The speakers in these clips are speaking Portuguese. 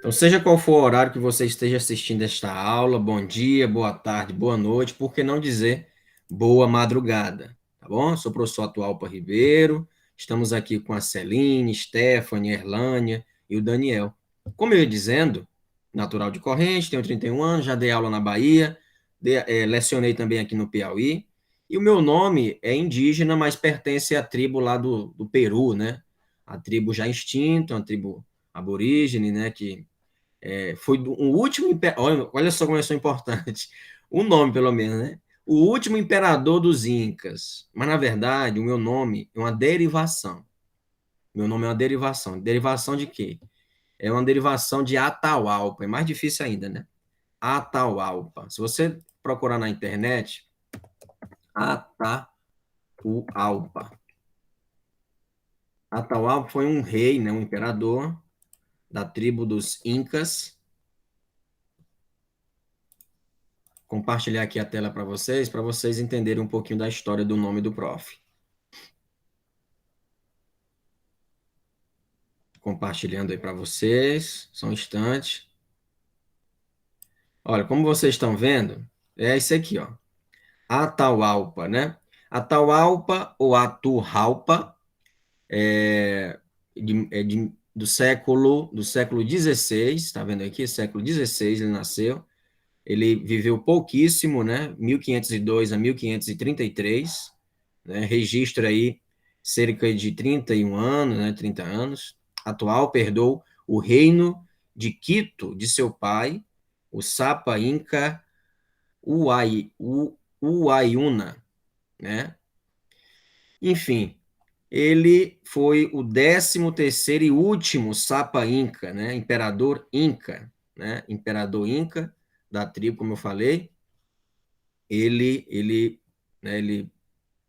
Então, seja qual for o horário que você esteja assistindo esta aula, bom dia, boa tarde, boa noite, por que não dizer boa madrugada, tá bom? Sou o professor Atualpa Ribeiro, estamos aqui com a Celine, Stephanie, Erlânia e o Daniel. Como eu ia dizendo, natural de Corrente, tenho 31 anos, já dei aula na Bahia, lecionei também aqui no Piauí, e o meu nome é indígena, mas pertence à tribo lá do Peru, né? A tribo já extinta, uma tribo aborígene, né, que foi o último imperador, olha só como é só importante, o nome pelo menos, né? O último imperador dos Incas. Mas, na verdade, o meu nome é uma derivação. Meu nome é uma derivação. Derivação de quê? É uma derivação de Atahualpa. É mais difícil ainda, né? Atahualpa. Se você procurar na internet, Atahualpa. Atahualpa foi um rei, né? Um imperador da tribo dos Incas. Compartilhar aqui a tela para vocês entenderem um pouquinho da história do nome do prof. Compartilhando aí para vocês, só um instante. Olha, como vocês estão vendo, é isso aqui, ó. Atahualpa, né? Atahualpa ou Atuhalpa do século XVI, tá vendo aqui? Século XVI ele nasceu. Ele viveu pouquíssimo, né? 1502 a 1533, né? Registro aí cerca de 31 anos, né? 30 anos. Atual, herdou o reino de Quito de seu pai, o Sapa Inca Uayuna, né? Enfim, ele foi o 13º e último Sapa Inca, né? Imperador Inca, né? Imperador Inca da tribo, como eu falei. Ele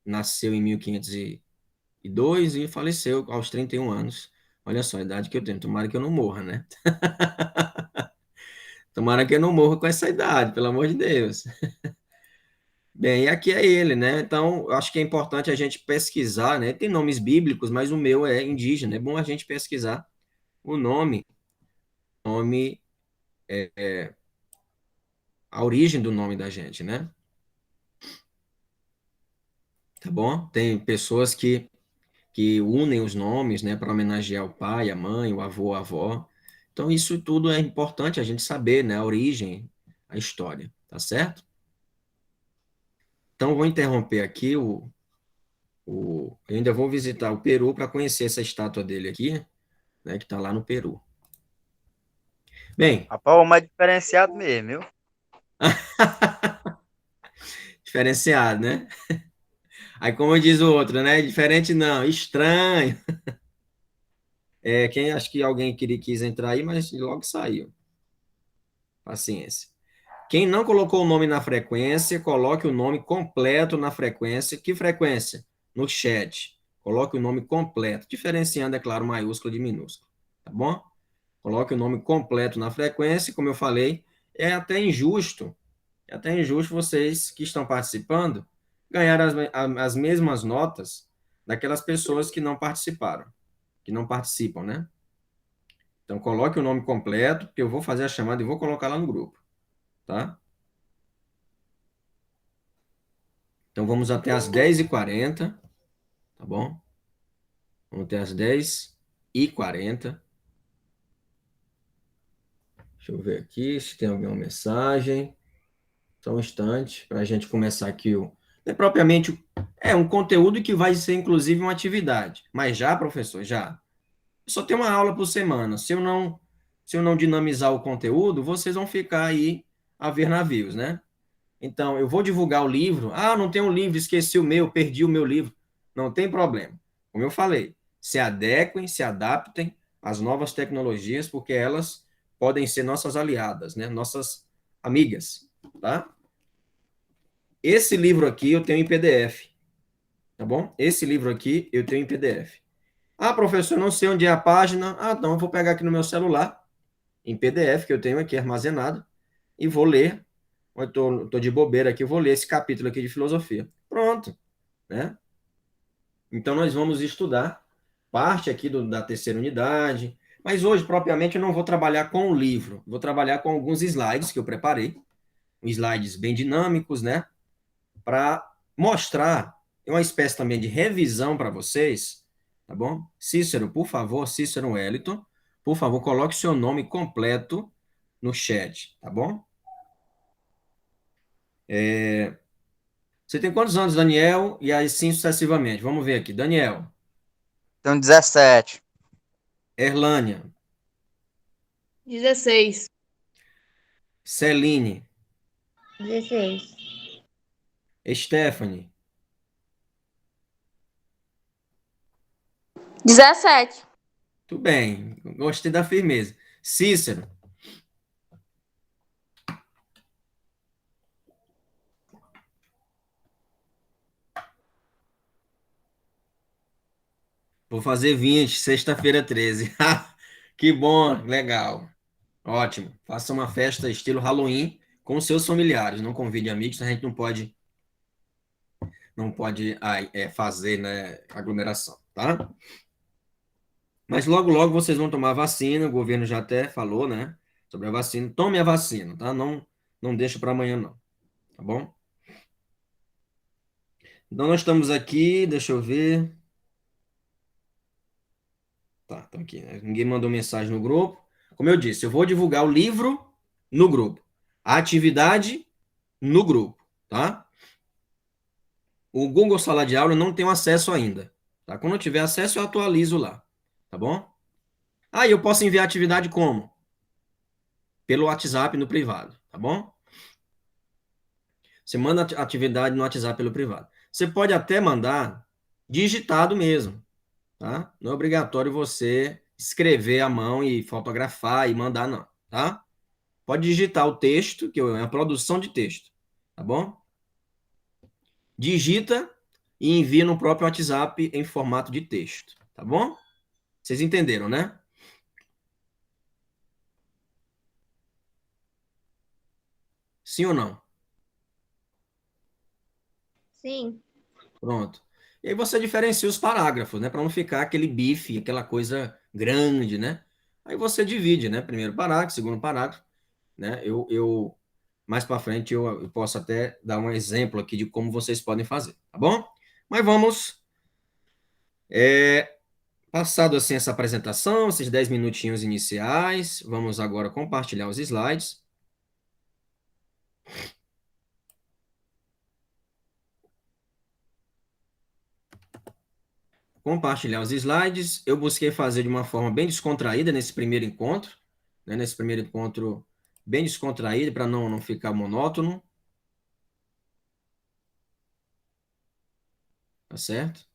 nasceu em 1502 e faleceu aos 31 anos. Olha só a idade que eu tenho. Tomara que eu não morra, né? Tomara que eu não morra com essa idade, pelo amor de Deus. Bem, e aqui é ele, né? Então, eu acho que é importante a gente pesquisar, né? Tem nomes bíblicos, mas o meu é indígena. É bom a gente pesquisar o nome, a origem do nome da gente, né? Tá bom? Tem pessoas que unem os nomes, né, para homenagear o pai, a mãe, o avô, a avó. Então, isso tudo é importante a gente saber, né, a origem, a história, tá certo? Então, vou interromper aqui eu ainda vou visitar o Peru para conhecer essa estátua dele aqui, né, que está lá no Peru. Bem, Rapaz, o mais diferenciado mesmo, viu? diferenciado, né? Aí, como diz o outro, né? Diferente não, estranho. Acho que alguém quis entrar aí, mas logo saiu. Paciência. Quem não colocou o nome na frequência, coloque o nome completo na frequência. Que frequência? No chat. Coloque o nome completo, diferenciando, é claro, maiúsculo de minúsculo. Tá bom? Coloque o nome completo na frequência, como eu falei, é até injusto vocês que estão participando ganhar as mesmas notas daquelas pessoas que não participaram, que não participam, né? Então, coloque o nome completo, que eu vou fazer a chamada e vou colocar lá no grupo, tá? Então, vamos até as 10h40, tá bom? Vamos até as 10h40. Deixa eu ver aqui se tem alguma mensagem. Só um instante para a gente começar aqui é propriamente um conteúdo que vai ser inclusive uma atividade. Mas já, professor, já. Só tem uma aula por semana. Se eu não dinamizar o conteúdo, vocês vão ficar aí a ver navios, né? Então, eu vou divulgar o livro. Ah, não tem um livro, esqueci o meu, perdi o meu livro. Não tem problema. Como eu falei, se adequem, se adaptem às novas tecnologias, porque elas podem ser nossas aliadas, né? Nossas amigas, tá? Esse livro aqui eu tenho em PDF, tá bom? Esse livro aqui eu tenho em PDF. Ah, professor, não sei onde é a página. Ah, então eu vou pegar aqui no meu celular, em PDF, que eu tenho aqui armazenado, e vou ler. Eu estou de bobeira aqui, eu vou ler esse capítulo aqui de filosofia. Pronto, né? Então nós vamos estudar parte aqui da terceira unidade. Mas hoje, propriamente, eu não vou trabalhar com o livro, vou trabalhar com alguns slides que eu preparei, slides bem dinâmicos, né? Para mostrar uma espécie também de revisão para vocês, tá bom? Cícero, por favor, Cícero Wellington, por favor, coloque seu nome completo no chat, tá bom? Você tem quantos anos, Daniel? E assim sucessivamente. Vamos ver aqui. Daniel, Tenho 17. Erlânia, 16. Celine, 16. Stephanie, 17. tudo bem. Gostei da firmeza. Cícero, vou fazer 20, sexta-feira 13. Que bom, legal. Ótimo. Faça uma festa estilo Halloween com seus familiares. Não convide amigos, a gente não pode fazer, né, aglomeração, tá? Mas logo, logo vocês vão tomar vacina. O governo já até falou, né, sobre a vacina. Tome a vacina, tá? Não deixa para amanhã, não. Tá bom? Então nós estamos aqui, deixa eu ver. Tá, estamos aqui, né? Ninguém mandou mensagem no grupo. Como eu disse, eu vou divulgar o livro no grupo. A atividade no grupo, tá? O Google Sala de Aula eu não tenho acesso ainda, tá? Quando eu tiver acesso, eu atualizo lá, tá bom? Ah, e eu posso enviar atividade como? Pelo WhatsApp no privado, tá bom? Você manda a atividade no WhatsApp pelo privado. Você pode até mandar digitado mesmo, tá? Não é obrigatório você escrever à mão e fotografar e mandar, não, tá? Pode digitar o texto, que é uma produção de texto, tá bom? Digita e envia no próprio WhatsApp em formato de texto, tá bom? Vocês entenderam, né? Sim ou não? Sim. Pronto. E aí você diferencia os parágrafos, né? Para não ficar aquele bife, aquela coisa grande, né? Aí você divide, né? Primeiro parágrafo, segundo parágrafo, né? Mais para frente eu posso até dar um exemplo aqui de como vocês podem fazer, tá bom? Mas vamos, passado assim essa apresentação, esses 10 minutinhos iniciais, vamos agora compartilhar os slides. Compartilhar os slides. Eu busquei fazer de uma forma bem descontraída nesse primeiro encontro, né? Nesse primeiro encontro bem descontraído, para não ficar monótono, tá certo?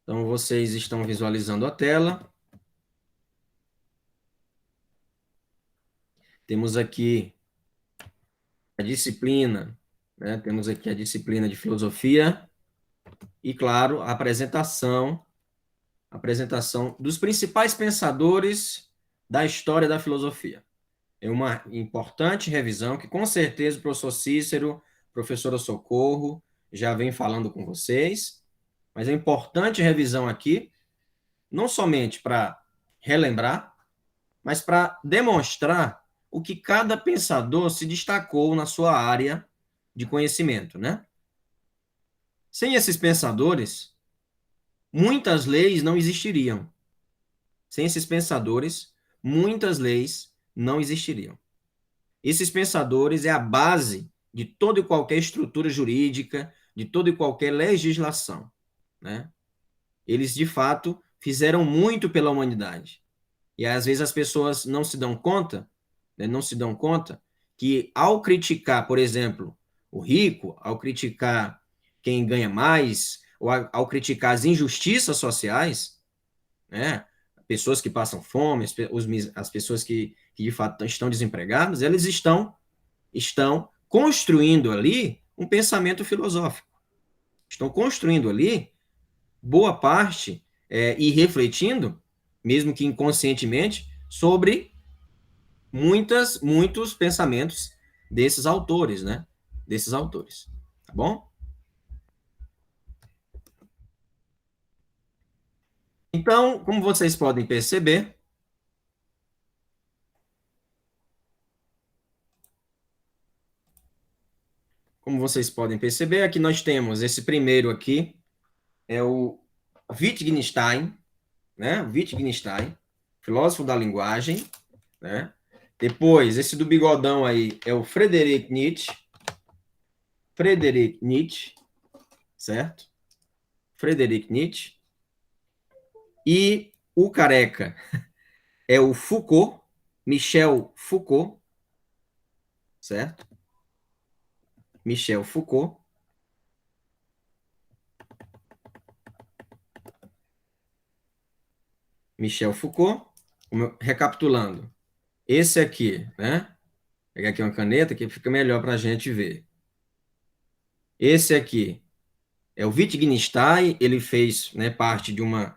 Então, vocês estão visualizando a tela. Temos aqui a disciplina, né? Temos aqui a disciplina de filosofia e, claro, a apresentação dos principais pensadores da história da filosofia. É uma importante revisão que, com certeza, o professor Cícero, professora Socorro, já vem falando com vocês, mas é importante revisão aqui, não somente para relembrar, mas para demonstrar o que cada pensador se destacou na sua área de conhecimento, né? Sem esses pensadores, muitas leis não existiriam. Sem esses pensadores, muitas leis não existiriam. Esses pensadores é a base de toda e qualquer estrutura jurídica, de toda e qualquer legislação, né? Eles, de fato, fizeram muito pela humanidade. E às vezes as pessoas não se dão conta, né, não se dão conta que ao criticar, por exemplo, o rico, ao criticar quem ganha mais, ou ao criticar as injustiças sociais, né, pessoas que passam fome, as pessoas que de fato estão desempregadas, eles estão construindo ali um pensamento filosófico. Estão construindo ali boa parte e refletindo, mesmo que inconscientemente, sobre muitos pensamentos desses autores, né? Desses autores. Tá bom? Então, como vocês podem perceber, aqui nós temos esse primeiro aqui, é o Wittgenstein, né? Wittgenstein, filósofo da linguagem, né? Depois, esse do bigodão aí é o Friedrich Nietzsche, certo? Friedrich Nietzsche. E o careca é o Foucault, Michel Foucault, certo? Michel Foucault. Michel Foucault. Recapitulando, esse aqui, né? Vou pegar aqui uma caneta que fica melhor para a gente ver. Esse aqui é o Wittgenstein, ele fez, né, parte de uma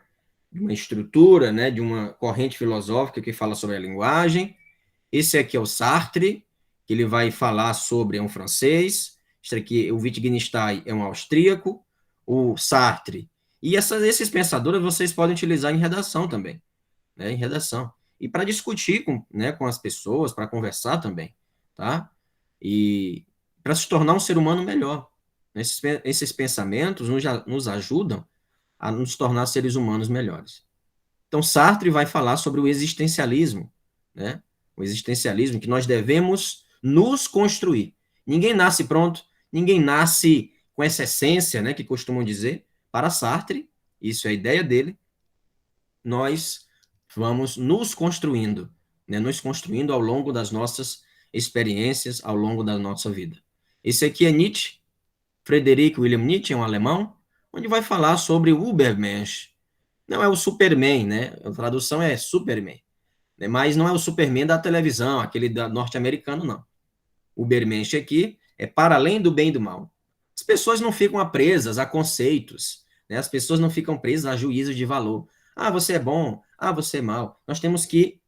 estrutura, né, de uma corrente filosófica que fala sobre a linguagem. Esse aqui é o Sartre, que ele vai falar sobre, é um francês. Este aqui, o Wittgenstein é um austríaco. O Sartre. E esses pensadores vocês podem utilizar em redação também, né, em redação. E para discutir com, né, com as pessoas, para conversar também, tá? E para se tornar um ser humano melhor. Esses pensamentos nos ajudam a nos tornar seres humanos melhores. Então, Sartre vai falar sobre o existencialismo, né? O existencialismo que nós devemos nos construir. Ninguém nasce pronto, ninguém nasce com essa essência, né, que costumam dizer. Para Sartre, isso é a ideia dele, nós vamos nos construindo, né, nos construindo ao longo das nossas experiências, ao longo da nossa vida. Esse aqui é Nietzsche, Friedrich Wilhelm Nietzsche, é um alemão, onde vai falar sobre o Übermensch. Não é o Superman, né? A tradução é Superman, né? Mas não é o Superman da televisão, aquele norte-americano, não. O Übermensch aqui é para além do bem e do mal. As pessoas não ficam presas a conceitos, né? As pessoas não ficam presas a juízos de valor. Ah, você é bom, ah, você é mal. Nós temos que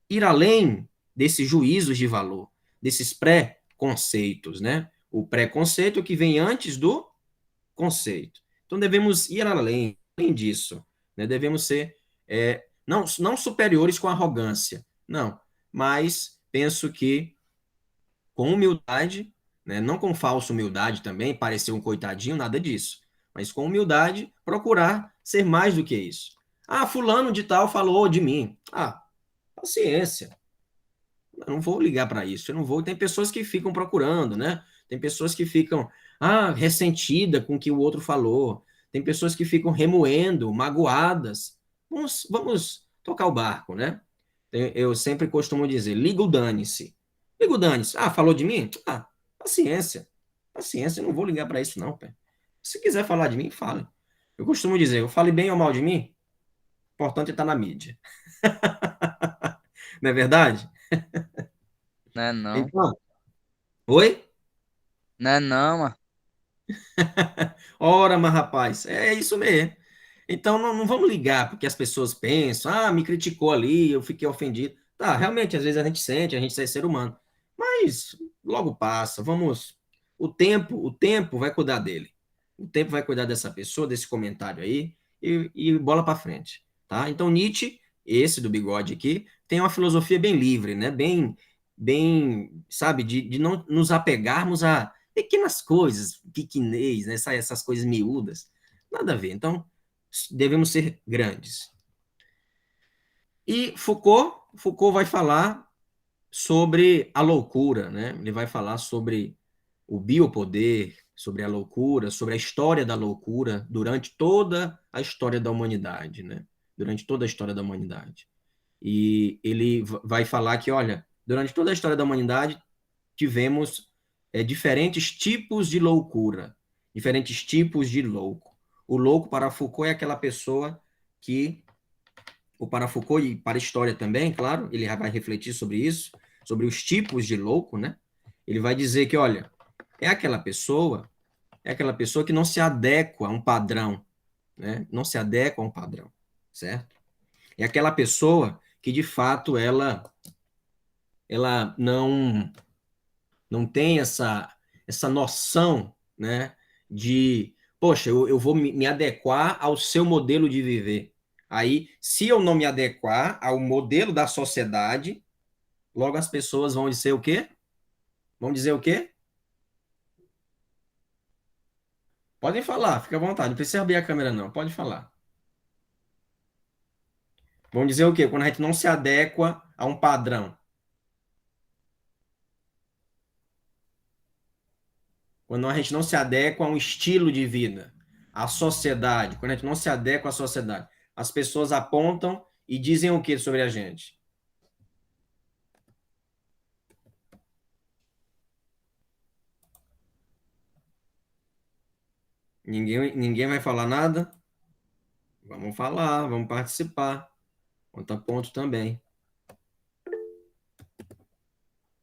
ir além desses juízos de valor, desses pré-conceitos, né? O pré-conceito que vem antes do conceito. Então devemos ir além disso, né? Devemos ser não superiores com arrogância, não, mas penso que com humildade, né? Não com falsa humildade também, parecer um coitadinho, nada disso, mas com humildade procurar ser mais do que isso. Ah, fulano de tal falou de mim. Ah, paciência. Eu não vou ligar para isso, eu não vou. Tem pessoas que ficam procurando, né? Tem pessoas que ficam ressentida com o que o outro falou. Tem pessoas que ficam remoendo, magoadas. Vamos tocar o barco, né? Eu sempre costumo dizer, liga o dane-se. Liga o dane-se. Ah, falou de mim? Ah, paciência. Paciência, eu não vou ligar para isso não, pé. Se quiser falar de mim, fale. Eu costumo dizer, eu fale bem ou mal de mim, o importante é estar na mídia. Não é verdade? Né não? Então, oi? Né não, mano? Ora, mas rapaz, é isso mesmo. Então não vamos ligar porque as pessoas pensam, me criticou ali, eu fiquei ofendido. Tá, realmente, às vezes a gente sente, a gente é ser humano. Mas logo passa, vamos. O tempo vai cuidar dele. O tempo vai cuidar dessa pessoa, desse comentário aí, e bola para frente. Tá? Então, Nietzsche, esse do bigode aqui, tem uma filosofia bem livre, né? Bem, sabe, de não nos apegarmos a pequenas coisas, pequenez, né? Essas coisas miúdas. Nada a ver. Então, devemos ser grandes. E Foucault vai falar sobre a loucura, né? Ele vai falar sobre o biopoder, sobre a loucura, sobre a história da loucura durante toda a história da humanidade, né? Durante toda a história da humanidade. E ele vai falar que, olha, durante toda a história da humanidade tivemos diferentes tipos de loucura, diferentes tipos de louco. O louco para Foucault é aquela pessoa que, ou para Foucault e para a história também, claro, ele vai refletir sobre isso, sobre os tipos de louco, né? Ele vai dizer que, olha, é aquela pessoa que não se adequa a um padrão, né? Não se adequa a um padrão, certo? É aquela pessoa que de fato ela não tem essa noção, né, de, poxa, eu vou me adequar ao seu modelo de viver. Aí, se eu não me adequar ao modelo da sociedade, logo as pessoas vão dizer o quê? Vão dizer o quê? Podem falar, fica à vontade, não precisa abrir a câmera, não. Pode falar. Vão dizer o quê? Quando a gente não se adequa a um padrão. Quando a gente não se adequa a um estilo de vida, à sociedade. Quando a gente não se adequa à sociedade. As pessoas apontam e dizem o quê sobre a gente? Ninguém vai falar nada? Vamos falar, vamos participar. Conta ponto também.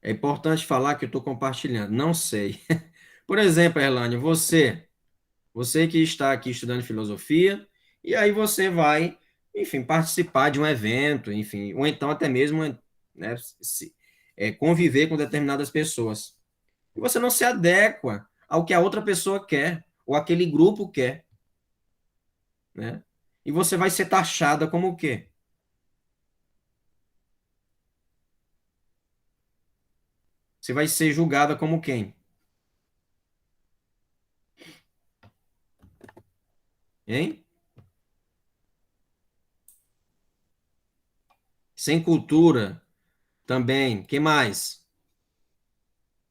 É importante falar que eu estou compartilhando. Não sei. Por exemplo, Erlane, você que está aqui estudando filosofia, e aí você vai, enfim, participar de um evento, enfim, ou então até mesmo, né, conviver com determinadas pessoas. E você não se adequa ao que a outra pessoa quer, ou aquele grupo quer, né? E você vai ser taxada como o quê? Você vai ser julgada como quem? Hein? Sem cultura também. Que mais?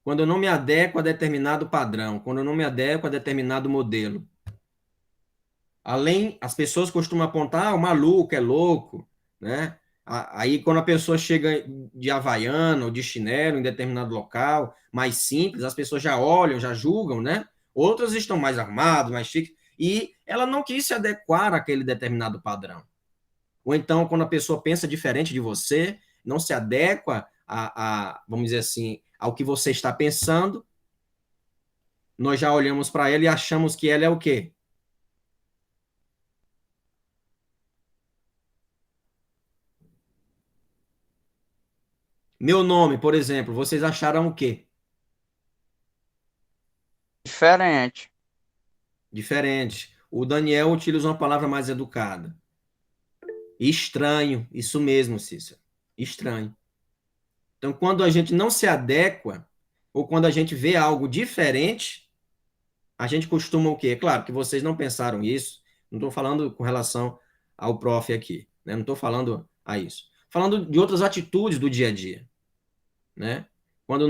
Quando eu não me adequo a determinado padrão, quando eu não me adequo a determinado modelo. Além, as pessoas costumam apontar, o maluco é louco, né? Aí, quando a pessoa chega de havaiana ou de chinelo em determinado local, mais simples, as pessoas já olham, já julgam, né? Outras estão mais armadas, mais chiques, e ela não quis se adequar àquele determinado padrão. Ou então, quando a pessoa pensa diferente de você, não se adequa vamos dizer assim, ao que você está pensando, nós já olhamos para ela e achamos que ela é o quê? Meu nome, por exemplo, vocês acharam o quê? Diferente. Diferente. O Daniel utiliza uma palavra mais educada. Estranho, isso mesmo, Cícero. Estranho. Então, quando a gente não se adequa, ou quando a gente vê algo diferente, a gente costuma o quê? É claro que vocês não pensaram isso, não estou falando com relação ao prof aqui, né? Não estou falando a isso. Falando de outras atitudes do dia a dia, né? Quando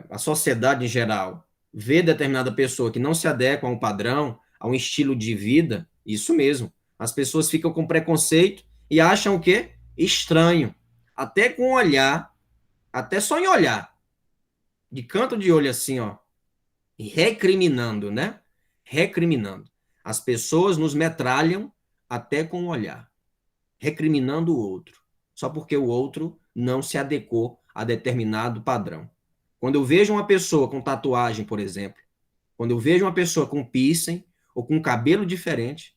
a sociedade em geral, vê determinada pessoa que não se adequa a um padrão, a um estilo de vida, isso mesmo. As pessoas ficam com preconceito e acham o quê? Estranho. Até com olhar, até só em olhar, de canto de olho assim, ó, recriminando, né? Recriminando. As pessoas nos metralham até com o olhar, recriminando o outro, só porque o outro não se adequou a determinado padrão. Quando eu vejo uma pessoa com tatuagem, por exemplo, quando eu vejo uma pessoa com piercing ou com cabelo diferente,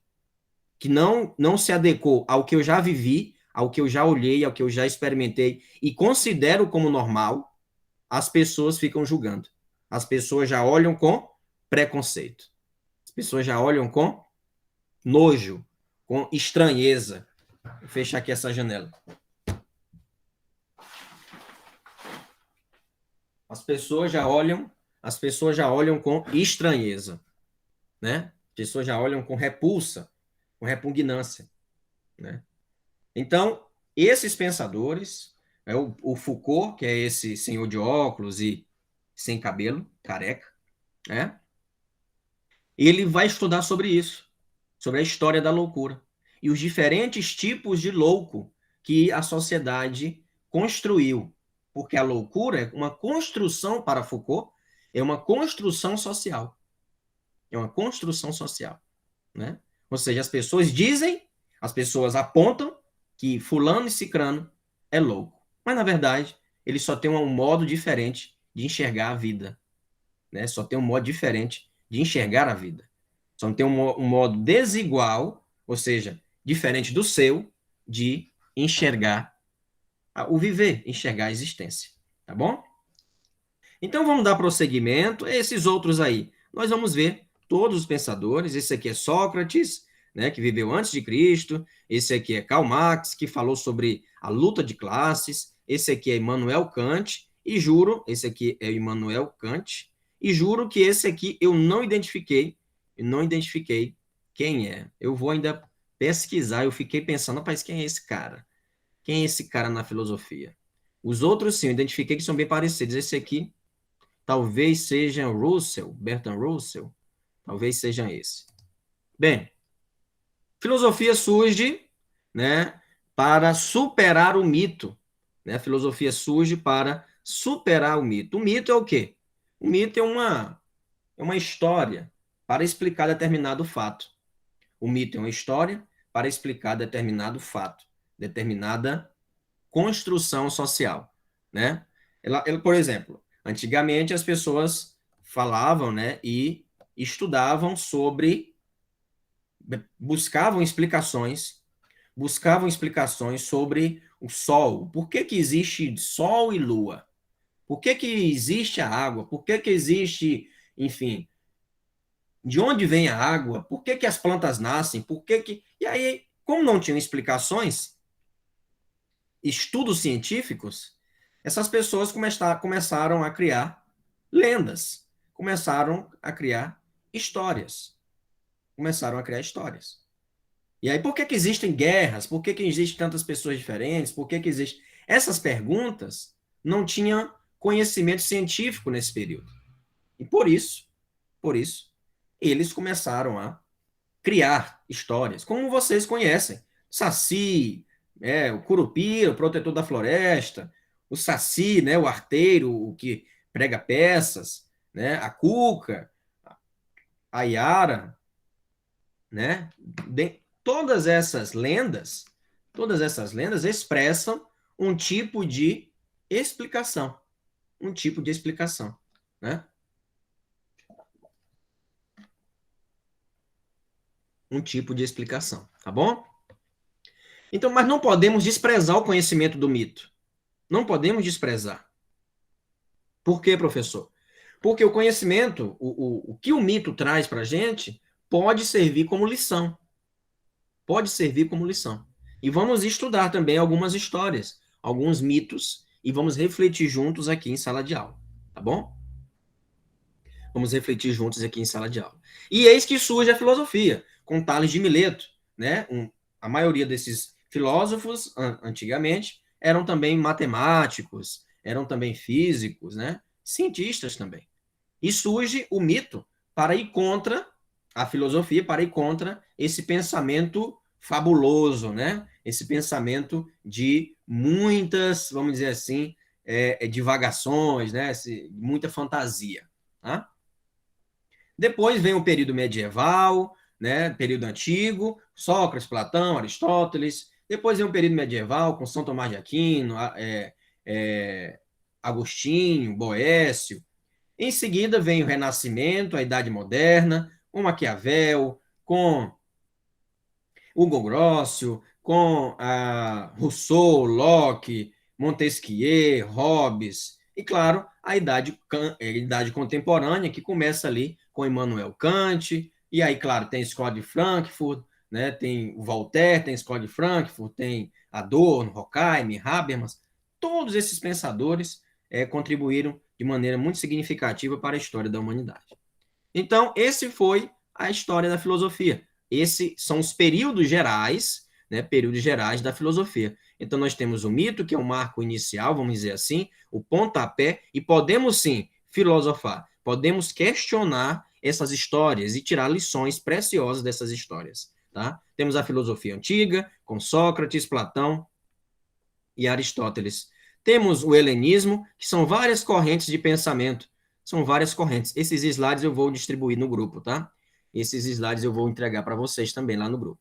que não se adequou ao que eu já vivi, ao que eu já olhei, ao que eu já experimentei e considero como normal, as pessoas ficam julgando. As pessoas já olham com preconceito. As pessoas já olham com nojo, com estranheza. Vou fechar aqui essa janela. As pessoas já olham com estranheza, né? As pessoas já olham com repulsa, com repugnância, né? Então, esses pensadores, o Foucault, que é esse senhor de óculos e sem cabelo, careca, né? Ele vai estudar sobre isso, sobre a história da loucura e os diferentes tipos de louco que a sociedade construiu. Porque a loucura é uma construção, para Foucault, é uma construção social. É uma construção social, né? Ou seja, as pessoas dizem, as pessoas apontam que fulano e cicrano é louco. Mas, na verdade, ele só tem um modo diferente de enxergar a vida, né? Só tem um modo diferente de enxergar a vida. Só tem um modo desigual, ou seja, diferente do seu, de enxergar o viver, enxergar a existência. Tá bom? Então vamos dar prosseguimento a esses outros aí. Nós vamos ver todos os pensadores. Esse aqui é Sócrates, né, que viveu antes de Cristo. Esse aqui é Karl Marx, que falou sobre a luta de classes. Esse aqui é Immanuel Kant, e juro, esse aqui é Immanuel Kant, e juro que esse aqui eu não identifiquei quem é. Eu vou ainda pesquisar, eu fiquei pensando, rapaz, quem é esse cara? Quem é esse cara na filosofia? Os outros, sim, eu identifiquei que são bem parecidos. Esse aqui talvez seja Russell, Bertrand Russell, talvez seja esse. Bem, filosofia surge, né, para superar o mito. Né? A filosofia surge para superar o mito. O mito é o quê? O mito é uma história para explicar determinado fato. O mito é uma história para explicar determinado fato, determinada construção social, né? Por exemplo, antigamente as pessoas falavam, né, e estudavam sobre, buscavam explicações sobre o Sol. Por que que existe Sol e Lua? Por que que existe a água? Por que que existe, enfim, de onde vem a água? Por que que as plantas nascem? Por que que... E aí, como não tinham explicações, estudos científicos, essas pessoas começaram a criar lendas, começaram a criar histórias, começaram a criar histórias. E aí, por que que existem guerras? Por que que existem tantas pessoas diferentes? Por que que existem... Essas perguntas não tinham conhecimento científico nesse período. E por isso, eles começaram a criar histórias, como vocês conhecem. Saci, o Curupira, o protetor da floresta, o Saci, né, o arteiro, o que prega peças, né, a Cuca, a Yara, né? Todas essas lendas expressam um tipo de explicação, né? Um tipo de explicação, tá bom? Então, mas não podemos desprezar o conhecimento do mito. Não podemos desprezar. Por quê, professor? Porque o conhecimento, o que o mito traz para a gente, pode servir como lição. Pode servir como lição. E vamos estudar também algumas histórias, alguns mitos, e vamos refletir juntos aqui em sala de aula. Tá bom? Vamos refletir juntos aqui em sala de aula. E eis que surge a filosofia, com Tales de Mileto. Né? A maioria desses filósofos, antigamente, eram também matemáticos, eram também físicos, né? Cientistas também. E surge o mito para ir contra a filosofia, para ir contra esse pensamento fabuloso, né? Esse pensamento de muitas, vamos dizer assim, divagações, né? Muita fantasia. Tá? Depois vem o período medieval, né? Período antigo, Sócrates, Platão, Aristóteles. Depois vem o período medieval com São Tomás de Aquino, Agostinho, Boécio. Em seguida vem o Renascimento, a Idade Moderna, com Maquiavel, com Hugo Grocio, com Rousseau, Locke, Montesquieu, Hobbes, e, claro, a idade contemporânea, que começa ali com Immanuel Kant, e aí, claro, tem a Escola de Frankfurt, né, tem o Voltaire, tem a Escola de Frankfurt, tem Adorno, Horkheimer, Habermas, todos esses pensadores contribuíram de maneira muito significativa para a história da humanidade. Então, esse foi a história da filosofia. Esses são os períodos gerais, né, períodos gerais da filosofia. Então, nós temos o mito, que é o marco inicial, vamos dizer assim, o pontapé, e podemos, sim, filosofar, podemos questionar essas histórias e tirar lições preciosas dessas histórias. Tá? Temos a filosofia antiga, com Sócrates, Platão e Aristóteles. Temos o helenismo, que são várias correntes de pensamento. São várias correntes. Esses slides eu vou distribuir no grupo, tá? Esses slides eu vou entregar para vocês também lá no grupo.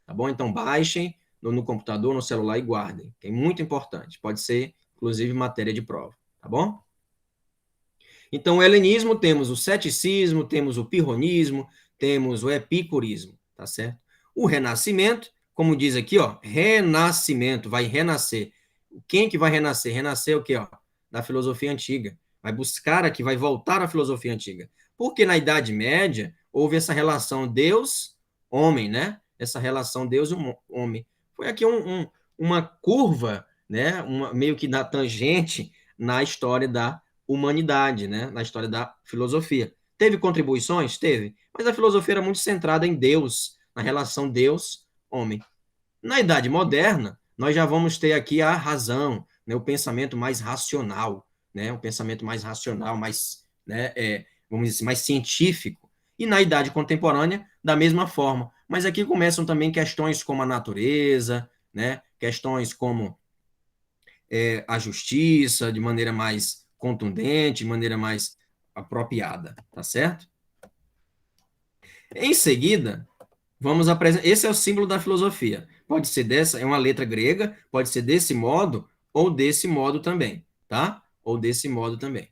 Tá bom? Então baixem no computador, no celular e guardem. É muito importante. Pode ser, inclusive, matéria de prova. Tá bom? Então, o helenismo, temos o ceticismo, temos o pirronismo, temos o epicurismo, tá certo? O renascimento, como diz aqui, ó, renascimento, vai renascer. Quem que vai renascer? Renascer o quê, ó? Da filosofia antiga. Vai buscar aqui, vai voltar à filosofia antiga. Porque na Idade Média houve essa relação Deus-homem, né? essa relação Deus e homem. Foi aqui uma curva, né, meio que da tangente na história da humanidade, né, na história da filosofia. Teve contribuições? Teve, mas a filosofia era muito centrada em Deus, na relação Deus-homem. Na Idade Moderna, nós já vamos ter aqui a razão, né, o pensamento mais racional, né, um pensamento mais racional, mais, né, vamos dizer, mais científico. E na Idade Contemporânea, da mesma forma. Mas aqui começam também questões como a natureza, né, questões como a justiça, de maneira mais contundente, de maneira mais apropriada, tá certo? Em seguida, vamos apresentar. Esse é o símbolo da filosofia. Pode ser dessa, é uma letra grega, pode ser desse modo ou desse modo também, tá? Ou desse modo também,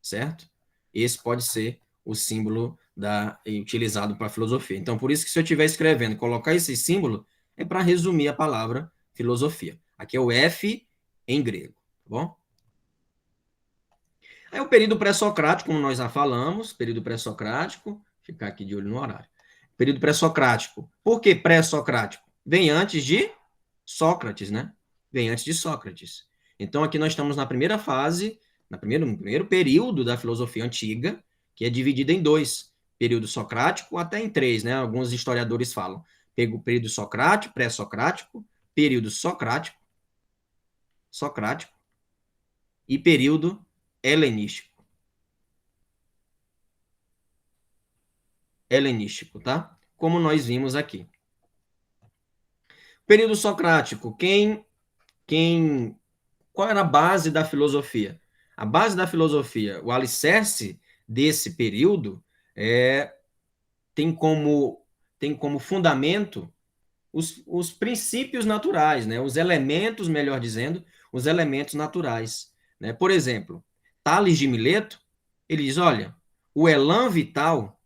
certo? Esse pode ser o símbolo utilizado para a filosofia. Então, por isso que se eu estiver escrevendo, colocar esse símbolo é para resumir a palavra filosofia. Aqui é o F em grego, tá bom? Aí o período pré-socrático, como nós já falamos, período pré-socrático, ficar aqui de olho no horário. Período pré-socrático. Por que pré-socrático? Vem antes de Sócrates, né? Vem antes de Sócrates. Então aqui nós estamos na primeira fase, no primeiro período da filosofia antiga, que é dividida em dois. Período socrático até em três, né? Alguns historiadores falam. Período socrático, pré-socrático, período socrático e período helenístico. Helenístico, tá? Como nós vimos aqui. Período socrático, qual era a base da filosofia? A base da filosofia, o alicerce desse período tem como fundamento os princípios naturais, né? Os elementos, melhor dizendo, os elementos naturais, né? Por exemplo, Tales de Mileto, ele diz, olha, o elan vital,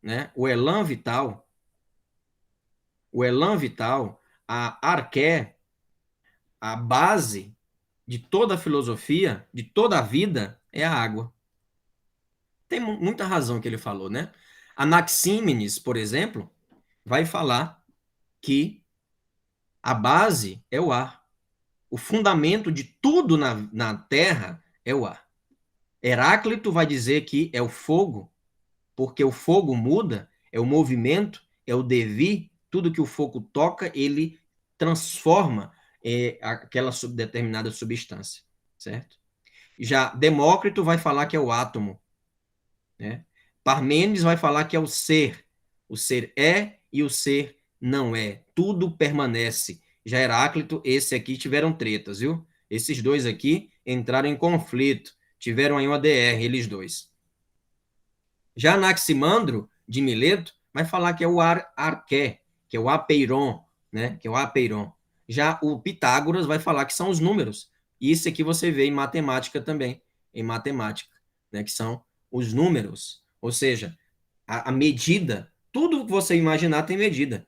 né? O elan vital, a arqué, a base de toda a filosofia, de toda a vida, é a água. Tem muita razão que ele falou, né? Anaxímenes, por exemplo, vai falar que a base é o ar. O fundamento de tudo na Terra é o ar. Heráclito vai dizer que é o fogo, porque o fogo muda, é o movimento, é o devir, tudo que o fogo toca, ele transforma aquela determinada substância, certo? Já Demócrito vai falar que é o átomo, né? Parmênides vai falar que é o ser é e o ser não é, tudo permanece. Já Heráclito, esse aqui tiveram tretas, viu? Esses dois aqui entraram em conflito, tiveram aí uma DR, eles dois. Já Anaximandro, de Mileto, vai falar que é o arqué, que é o apeiron, né? Que é o apeiron. Já o Pitágoras vai falar que são os números. Isso aqui você vê em matemática também, em matemática, né? Que são os números. Ou seja, a medida, tudo que você imaginar tem medida.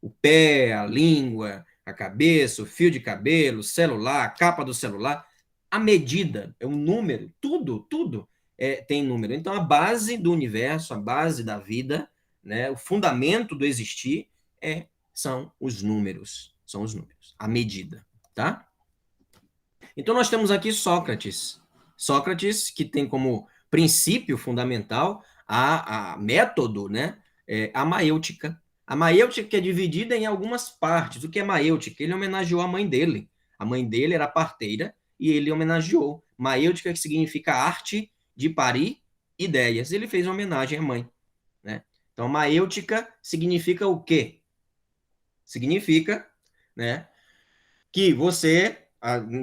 O pé, a língua, a cabeça, o fio de cabelo, o celular, a capa do celular, a medida, é um número, tudo tem número. Então, a base do universo, a base da vida, né, o fundamento do existir são os números, a medida, tá? Então, nós temos aqui Sócrates. Sócrates, que tem como princípio fundamental a método, né, a maêutica. A maêutica é dividida em algumas partes. O que é maêutica? Ele homenageou a mãe dele. A mãe dele era parteira e ele homenageou. Maêutica, que significa arte de parir ideias. Ele fez uma homenagem à mãe, né? Então, maêutica significa o quê? Significa, né, que você,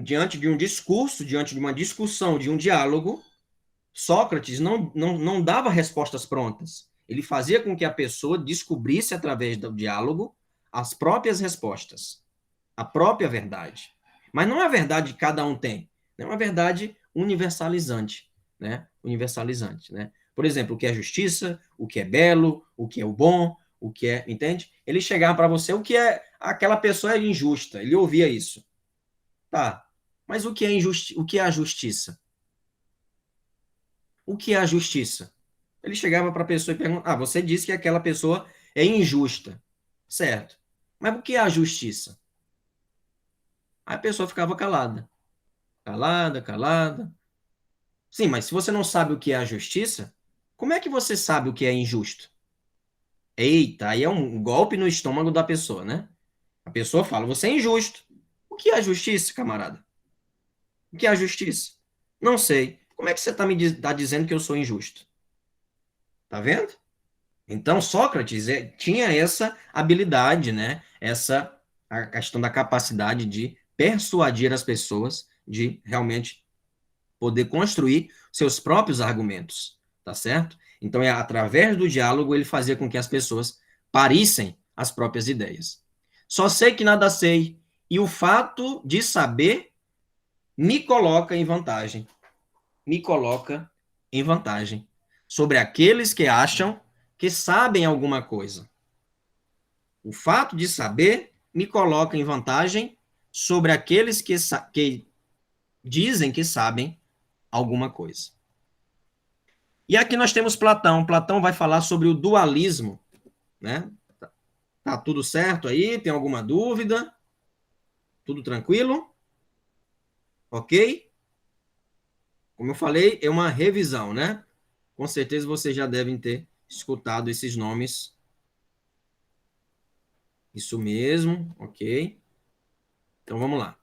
diante de um discurso, diante de uma discussão, de um diálogo, Sócrates não dava respostas prontas. Ele fazia com que a pessoa descobrisse, através do diálogo, as próprias respostas, a própria verdade. Mas não é a verdade que cada um tem, é uma verdade universalizante, né? Universalizante, né? Por exemplo, o que é justiça, o que é belo, o que é o bom, o que é, entende? Ele chegava para você, o que é aquela pessoa é injusta, ele ouvia isso. Tá, mas o que é o que é a justiça? O que é a justiça? Ele chegava para a pessoa e perguntava: você disse que aquela pessoa é injusta. Certo. Mas o que é a justiça? Aí a pessoa ficava calada. Calada, calada. Sim, mas se você não sabe o que é a justiça, como é que você sabe o que é injusto? Eita, aí é um golpe no estômago da pessoa, né? A pessoa fala, você é injusto. O que é a justiça, camarada? O que é a justiça? Não sei. Como é que você está tá dizendo que eu sou injusto? Tá vendo? Então, Sócrates tinha essa habilidade, né? Essa a questão da capacidade de persuadir as pessoas, de realmente poder construir seus próprios argumentos, tá certo? Então, é através do diálogo ele fazia com que as pessoas parissem as próprias ideias. Só sei que nada sei, e o fato de saber me coloca em vantagem. Me coloca em vantagem sobre aqueles que acham que sabem alguma coisa. O fato de saber me coloca em vantagem sobre aqueles que dizem que sabem alguma coisa. E aqui nós temos Platão. Platão vai falar sobre o dualismo, né? Tá tudo certo aí? Tem alguma dúvida? Tudo tranquilo? Ok? Como eu falei, é uma revisão, né? Com certeza vocês já devem ter escutado esses nomes. Isso mesmo, ok? Então vamos lá.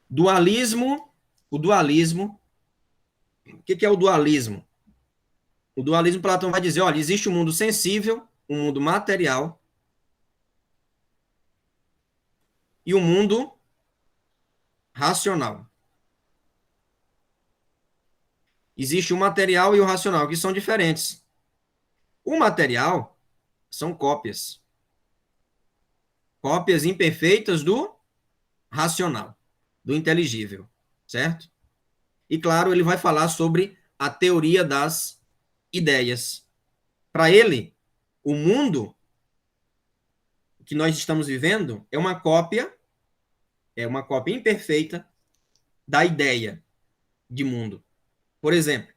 Dualismo, o dualismo. O que é o dualismo? O dualismo, Platão vai dizer, olha, existe um mundo sensível, um mundo material e um mundo racional. Existe o material e o racional, que são diferentes. O material são cópias. Cópias imperfeitas do racional, do inteligível, certo? E, claro, ele vai falar sobre a teoria das ideias. Para ele, o mundo que nós estamos vivendo é uma cópia imperfeita da ideia de mundo. Por exemplo,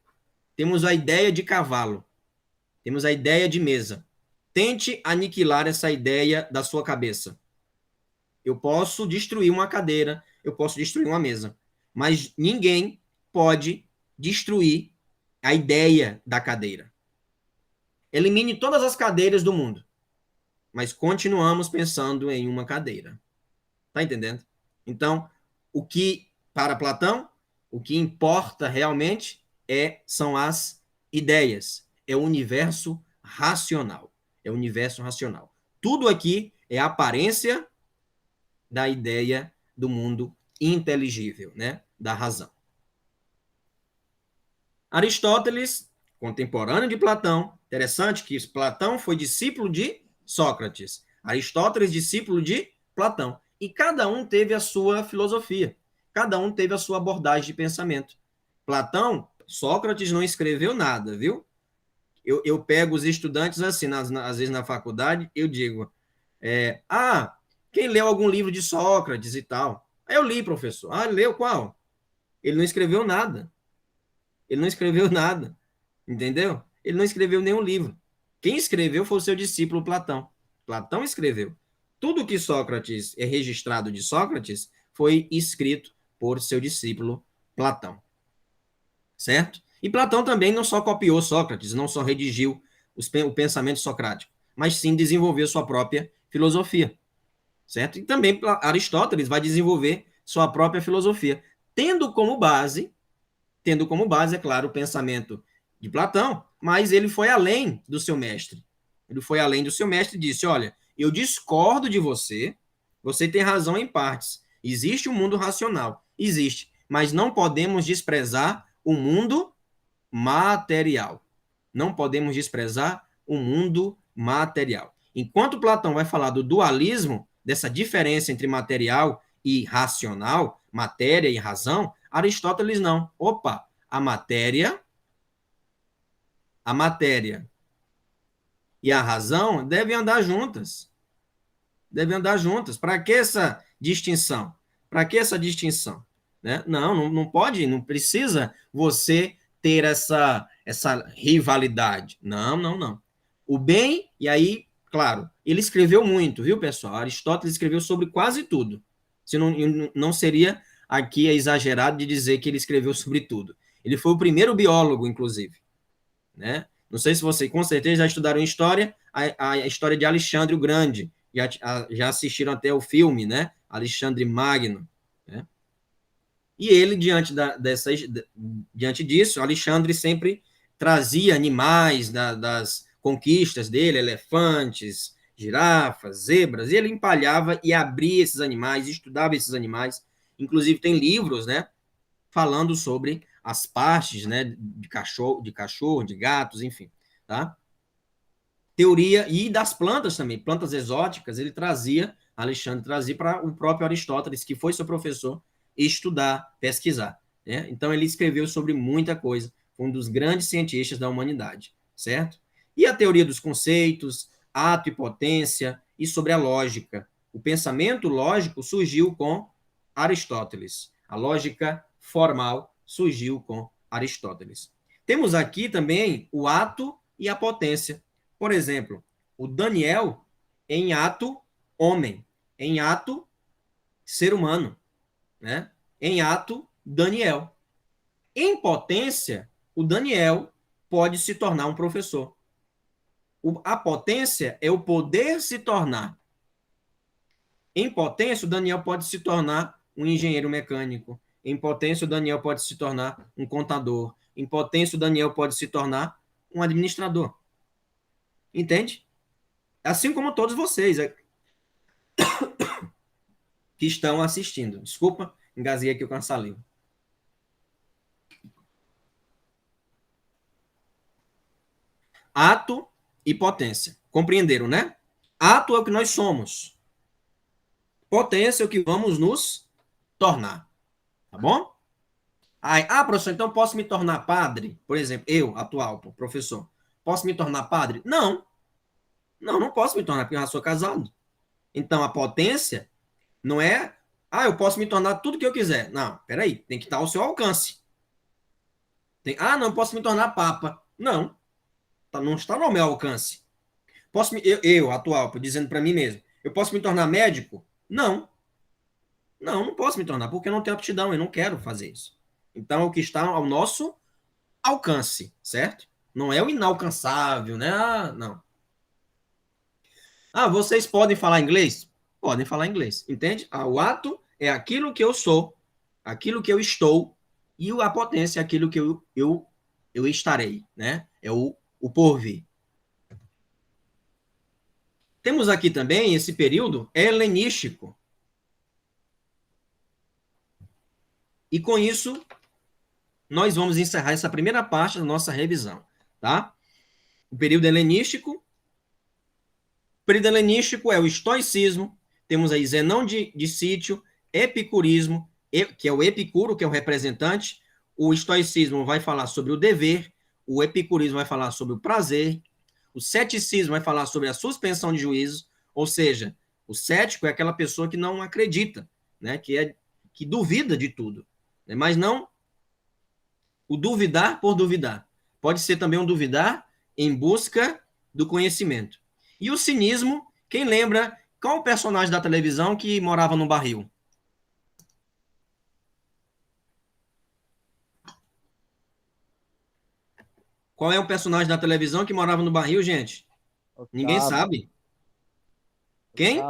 temos a ideia de cavalo, temos a ideia de mesa. Tente aniquilar essa ideia da sua cabeça. Eu posso destruir uma cadeira, eu posso destruir uma mesa, mas ninguém pode destruir a ideia da cadeira. Elimine todas as cadeiras do mundo, mas continuamos pensando em uma cadeira. Tá entendendo? Então, para Platão, o que importa realmente são as ideias, é o universo racional. É o universo racional. Tudo aqui é a aparência da ideia do mundo inteligível, né? Da razão. Aristóteles, contemporâneo de Platão, interessante que Platão foi discípulo de Sócrates, Aristóteles, discípulo de Platão. E cada um teve a sua filosofia, cada um teve a sua abordagem de pensamento. Platão, Sócrates não escreveu nada, viu? Eu pego os estudantes assim, às vezes na faculdade, eu digo, quem leu algum livro de Sócrates e tal? Aí eu li, professor. Ah, leu qual? Ele não escreveu nada. Ele não escreveu nada, entendeu? Ele não escreveu nenhum livro. Quem escreveu foi o seu discípulo Platão. Platão escreveu. Tudo que Sócrates é registrado de Sócrates foi escrito por seu discípulo Platão. Certo? E Platão também não só copiou Sócrates, não só redigiu o pensamento socrático, mas sim desenvolveu sua própria filosofia. Certo? E também Aristóteles vai desenvolver sua própria filosofia, tendo como base, é claro, o pensamento de Platão, mas ele foi além do seu mestre. Ele foi além do seu mestre e disse, olha, eu discordo de você, você tem razão em partes. Existe um mundo racional, existe, mas não podemos desprezar o mundo material. Não podemos desprezar o mundo material. Enquanto Platão vai falar do dualismo, dessa diferença entre material e racional, matéria e razão, Aristóteles não. Opa, a matéria e a razão devem andar juntas. Devem andar juntas. Para que essa distinção? Para que essa distinção? Né? Não pode, não precisa você ter essa rivalidade. Não. o bem, e aí, claro, ele escreveu muito, viu, pessoal? Aristóteles escreveu sobre quase tudo. Se não seria aqui exagerado de dizer que ele escreveu sobre tudo. Ele foi o primeiro biólogo, inclusive, né? Não sei se vocês, com certeza, já estudaram história, a história de Alexandre o Grande, já assistiram até o filme, né? Alexandre Magno, né? E ele, diante disso, Alexandre sempre trazia animais das conquistas dele, elefantes, girafas, zebras, e ele empalhava e abria esses animais, estudava esses animais. Inclusive tem livros, né, falando sobre as partes, né, de cachorro, de gatos, enfim, tá? Teoria e das plantas também, plantas exóticas, Alexandre trazia para o próprio Aristóteles, que foi seu professor, estudar, pesquisar, né? Então ele escreveu sobre muita coisa, foi um dos grandes cientistas da humanidade, certo? E a teoria dos conceitos, ato e potência, e sobre a lógica. O pensamento lógico surgiu com Aristóteles. A lógica formal surgiu com Aristóteles. Temos aqui também o ato e a potência. Por exemplo, o Daniel em ato homem, em ato ser humano, né? Em ato Daniel. Em potência, o Daniel pode se tornar um professor. A potência é o poder se tornar. Em potência, o Daniel pode se tornar um engenheiro mecânico. Em potência, o Daniel pode se tornar um contador. Em potência, o Daniel pode se tornar um administrador. Entende? Assim como todos vocês que estão assistindo. Desculpa, engasguei aqui com a saliva. Ato e potência. Compreenderam, né? Ato é o que nós somos. Potência é o que vamos nos tornar. Tá bom? Aí, professor, então posso me tornar padre? Por exemplo, eu, atual professor, posso me tornar padre? Não. Não posso me tornar, porque eu já sou casado. Então, a potência não é, eu posso me tornar tudo que eu quiser. Não, peraí, tem que estar ao seu alcance. Não posso me tornar papa. Não, não está no meu alcance. Eu atual, dizendo para mim mesmo, eu posso me tornar médico? Não posso me tornar, porque eu não tenho aptidão, eu não quero fazer isso. Então, o que está ao nosso alcance, certo? Não é o inalcançável, né? Não. Vocês podem falar inglês? Podem falar inglês, entende? O ato é aquilo que eu sou, aquilo que eu estou, e a potência é aquilo que eu estarei, né? É o porvir. Temos aqui também esse período helenístico. E com isso, nós vamos encerrar essa primeira parte da nossa revisão, tá? O período helenístico. O período helenístico é o estoicismo, temos aí Zenão de Sítio, epicurismo, que é o Epicuro, que é o representante. O estoicismo vai falar sobre o dever, o epicurismo vai falar sobre o prazer, o ceticismo vai falar sobre a suspensão de juízo, ou seja, o cético é aquela pessoa que não acredita, né, que duvida de tudo, né, mas não o duvidar por duvidar. Pode ser também um duvidar em busca do conhecimento. E o cinismo, quem lembra qual o personagem da televisão que morava no barril? Qual é o personagem da televisão que morava no barril, gente? Ninguém sabe. Quem?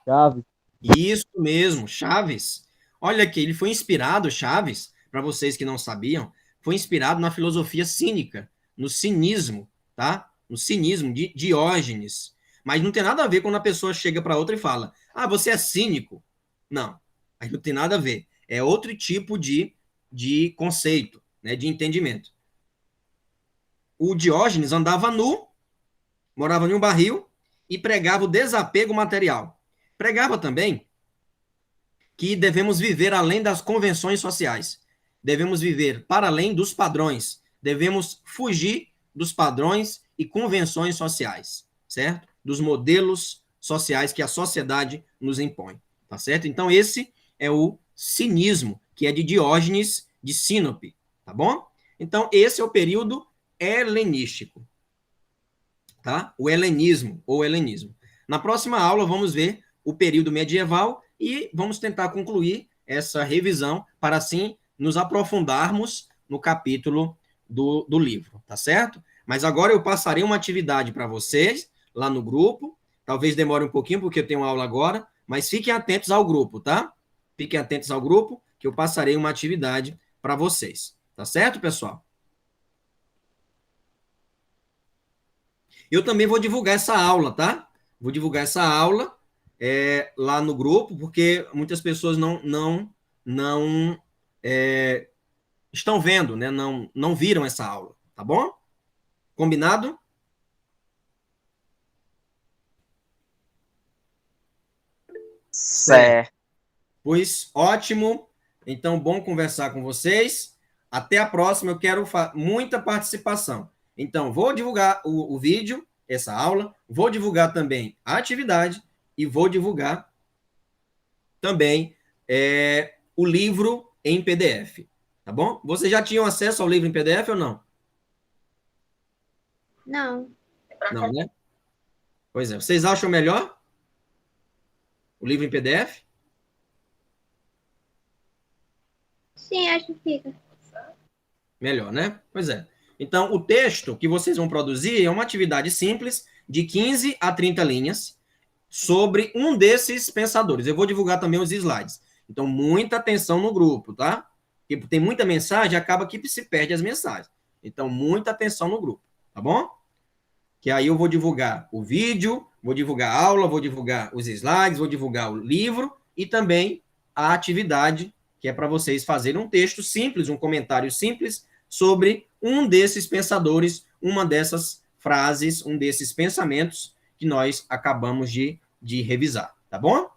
Chaves. Isso mesmo, Chaves. Olha aqui, ele foi inspirado, Chaves, para vocês que não sabiam, foi inspirado na filosofia cínica, no cinismo, tá? No cinismo de Diógenes. Mas não tem nada a ver quando a pessoa chega para outra e fala: você é cínico. Não, aí não tem nada a ver. É outro tipo de conceito, né, de entendimento. O Diógenes andava nu, morava em um barril e pregava o desapego material. Pregava também que devemos viver além das convenções sociais. Devemos viver para além dos padrões. Devemos fugir dos padrões e convenções sociais, certo? Dos modelos sociais que a sociedade nos impõe, tá certo? Então, esse é o cinismo, que é de Diógenes de Sinope, tá bom? Então, esse é o período helenístico. tá? O helenismo ou helenismo. Na próxima aula, vamos ver o período medieval e vamos tentar concluir essa revisão para, assim, nos aprofundarmos no capítulo do livro, tá certo? Mas agora eu passarei uma atividade para vocês lá no grupo. Talvez demore um pouquinho, porque eu tenho aula agora, mas fiquem atentos ao grupo, tá? Fiquem atentos ao grupo, que eu passarei uma atividade para vocês. Tá certo, pessoal? Eu também vou divulgar essa aula, tá? Vou divulgar essa aula lá no grupo, porque muitas pessoas não estão vendo, né? Não viram essa aula, tá bom? Combinado? Certo. Pois ótimo. Então, bom conversar com vocês. Até a próxima. Eu quero muita participação. Então, vou divulgar o vídeo, essa aula, vou divulgar também a atividade e vou divulgar também o livro em PDF. Tá bom? Vocês já tinham acesso ao livro em PDF ou não? Não. Não, né? Pois é. Vocês acham melhor o livro em PDF? Sim, acho que fica. Melhor, né? Pois é. Então, o texto que vocês vão produzir é uma atividade simples de 15 a 30 linhas sobre um desses pensadores. Eu vou divulgar também os slides. Então, muita atenção no grupo, tá? Porque tem muita mensagem, acaba que se perde as mensagens. Então, muita atenção no grupo, tá bom? Que aí eu vou divulgar o vídeo, vou divulgar a aula, vou divulgar os slides, vou divulgar o livro e também a atividade, que é para vocês fazerem um texto simples, um comentário simples sobre um desses pensadores, uma dessas frases, um desses pensamentos que nós acabamos de revisar, tá bom?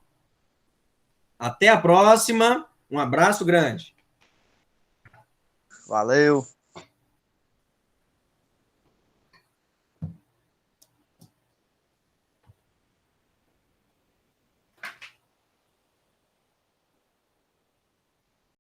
Até a próxima, um abraço grande. Valeu.